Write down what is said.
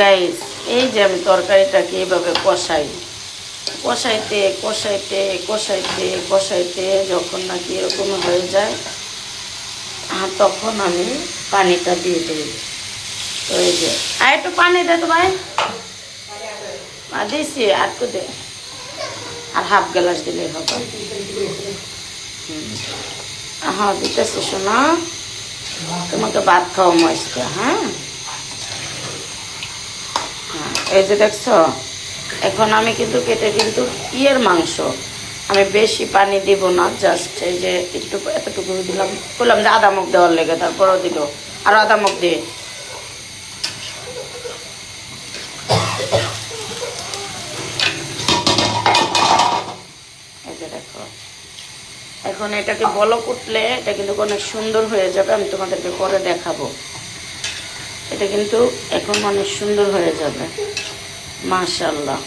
Guys, এই যে আমি তরকারিটাকে এইভাবে কষাই, কষাইতে কষাইতে কষাইতে কষাইতে যখন নাকি এরকম হয়ে যায় তখন আমি পানিটা দিয়ে দিই। তো এই যে আর একটু পানি দে তো ভাই, দিছি আর একটু দে, আর হাফ গ্লাস দিলেই হবে। হ্যাঁ দিতেছি শোনা, তোমাকে ভাত খাওয়া মজতে। হ্যাঁ হ্যাঁ, এই যে দেখছো, এখন আমি কিন্তু কেটে কিন্তু ইয়ের মাংস, আমি বেশি পানি দিব না, জাস্ট এই যে একটু এতটুকু দিলাম, বললাম যে আধা মুখ দেওয়ার লেগে, তারপরও দিল আর আধা মুখ দিয়ে। এই যে দেখো, এখন এটাকে বলক উঠলে এটা কিন্তু অনেক সুন্দর হয়ে যাবে, আমি তোমাদেরকে পরে দেখাবো। এটা কিন্তু এখন অনেক সুন্দর হয়ে যাবে, মাশাআল্লাহ।